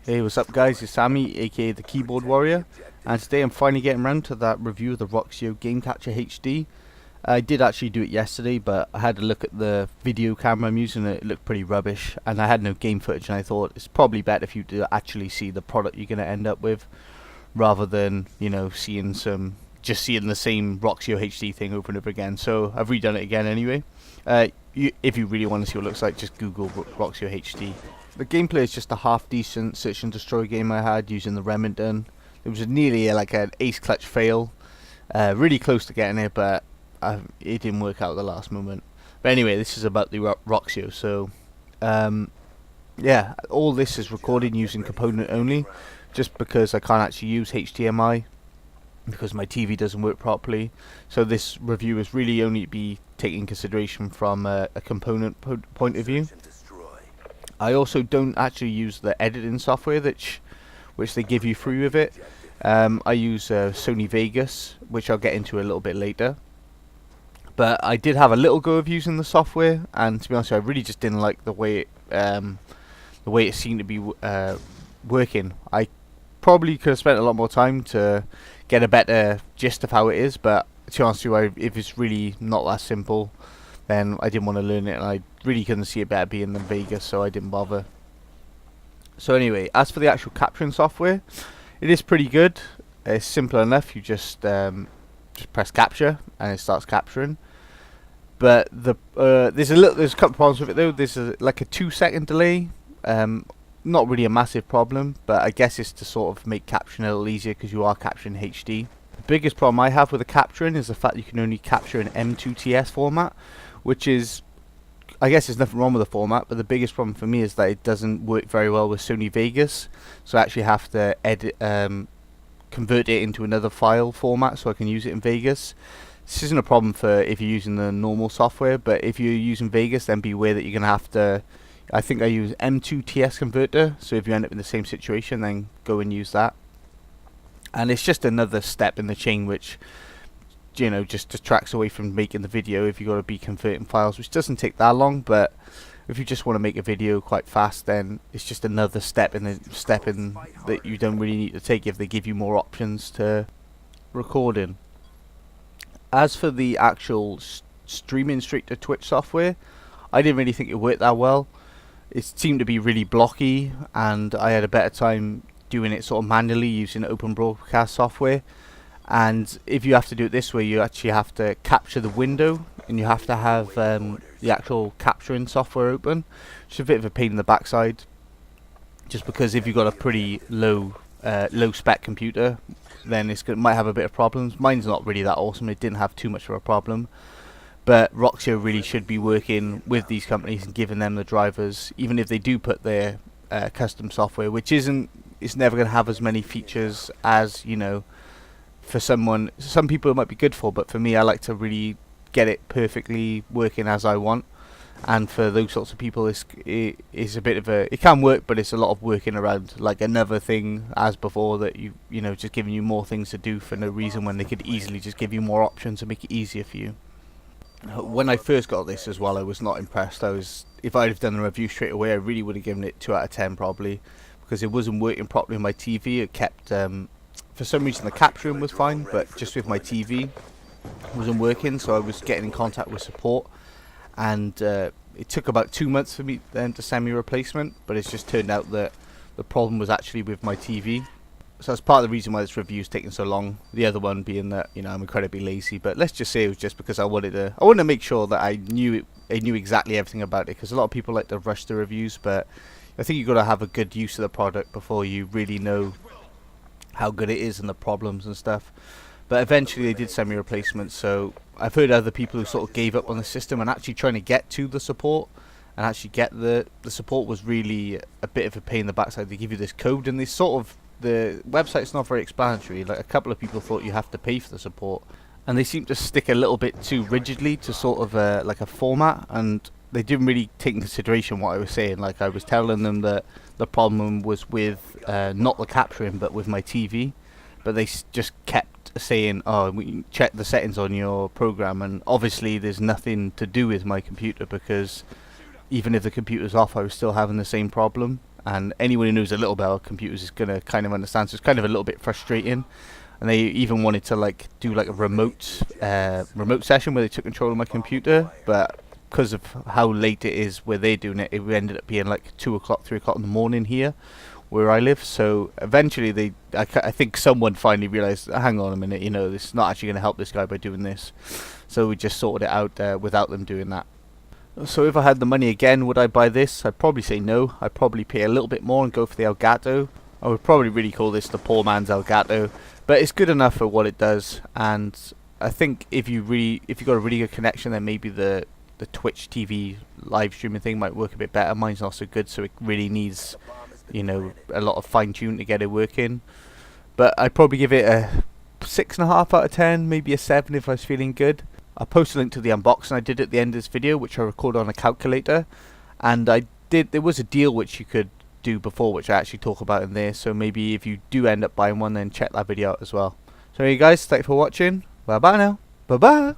Hey, what's up guys, it's Sammy, aka the Keyboard Warrior, and today I'm finally getting around to that review of the Roxio Gamecapture HD. I did actually do it yesterday, but I had a look at the video camera I'm using and it looked pretty rubbish, and I had no game footage, and I thought it's probably better if you do actually see the product you're going to end up with, rather than, you know, seeing the same Roxio HD thing over and over again. So I've redone it again anyway. If you really want to see what it looks like, just Google Roxio HD. The gameplay is just a half decent search and destroy game I had using the Remington. It was nearly like an ace clutch fail. Really close to getting it, but it didn't work out at the last moment. But anyway, this is about the Roxio. So yeah, all this is recorded using component only, just because I can't actually use HDMI because my TV doesn't work properly. So this review is really only be taking consideration from a component point of view. I also don't actually use the editing software which they give you free with it. I use Sony Vegas, which I'll get into a little bit later. But I did have a little go of using the software, and to be honest, I really just didn't like the way it seemed to be working. I probably could have spent a lot more time to get a better gist of how it is, but to be honest with you, if it's really not that simple, then I didn't want to learn it, and I really couldn't see it better being than Vegas, so I didn't bother. So anyway, as for the actual capturing software, it is pretty good. It's simple enough. You just press capture and it starts capturing. But there's a couple of problems with it though. There's like a 2-second delay. Not really a massive problem, but I guess it's to sort of make capturing a little easier because you are capturing HD. The biggest problem I have with the capturing is the fact you can only capture in M2TS format, which is, I guess there's nothing wrong with the format, but the biggest problem for me is that it doesn't work very well with Sony Vegas, so I actually have to convert it into another file format so I can use it in Vegas. This isn't a problem for if you're using the normal software, but if you're using Vegas, then beware that you're going to have to, I think I use M2TS converter, so if you end up in the same situation, then go and use that. And it's just another step in the chain which, you know, just detracts away from making the video if you've got to be converting files, which doesn't take that long. But if you just want to make a video quite fast, then it's just another step in that you don't really need to take if they give you more options to recording. As for the actual streaming straight to Twitch software, I didn't really think it worked that well. It seemed to be really blocky, and I had a better time doing it sort of manually using open broadcast software. And if you have to do it this way, you actually have to capture the window, and you have to have the actual capturing software open, which is a bit of a pain in the backside, just because if you've got a pretty low spec computer, then might have a bit of problems. Mine's not really that awesome, it didn't have too much of a problem, but Roxio really should be working with these companies and giving them the drivers, even if they do put their custom software, which it's never going to have as many features as, you know, for some people it might be good for, but for me, I like to really get it perfectly working as I want. And for those sorts of people, it is a bit of it can work, but it's a lot of working around like another thing as before, that you know, just giving you more things to do for no reason when they could easily just give you more options and make it easier for you. When I first got this as well, I was not impressed. If I'd have done a review straight away, I really would have given it 2 out of 10 probably, because it wasn't working properly on my TV. It kept for some reason the capturing was fine, but just with my TV it wasn't working, so I was getting in contact with support, and it took about 2 months for me then to send me a replacement, but it's just turned out that the problem was actually with my TV. So that's part of the reason why this review is taking so long. The other one being that, you know, I'm incredibly lazy, but let's just say it was just because I wanted to make sure that I knew exactly everything about it, because a lot of people like to rush the reviews, but I think you've got to have a good use of the product before you really know how good it is and the problems and stuff. But eventually they did send me replacements, so I've heard other people who sort of gave up on the system, and actually trying to get to the support and actually get the support was really a bit of a pain in the backside. They give you this code, and the website's not very explanatory. Like, a couple of people thought you have to pay for the support, and they seem to stick a little bit too rigidly to sort of like a format, and they didn't really take into consideration what I was saying. Like, I was telling them that the problem was with not the capturing but with my TV, but they just kept saying, oh, we check the settings on your program, and obviously there's nothing to do with my computer, because even if the computer's off, I was still having the same problem. and anyone who knows a little bit about computers is going to kind of understand. So it's kind of a little bit frustrating. And they even wanted to like do like a remote session where they took control of my computer, but because of how late it is where they're doing it, it ended up being like 2 o'clock, 3 o'clock in the morning here where I live. So eventually I think someone finally realized, hang on a minute, you know, this is not actually going to help this guy by doing this. So we just sorted it out without them doing that. So if I had the money again, would I buy this? I'd probably say no. I'd probably pay a little bit more and go for the Elgato. I would probably really call this the poor man's Elgato, but it's good enough for what it does. And I think if you got a really good connection, then maybe the Twitch TV live streaming thing might work a bit better. Mine's not so good, so it really needs, you know, a lot of fine tune to get it working. But I'd probably give it a 6.5 out of 10, maybe a 7 if I was feeling good. I'll post a link to the unboxing I did at the end of this video, which I recorded on a calculator, and there was a deal which you could do before, which I actually talk about in there. So maybe if you do end up buying one, then check that video out as well. So you guys, thanks for watching. Bye bye now. Bye bye.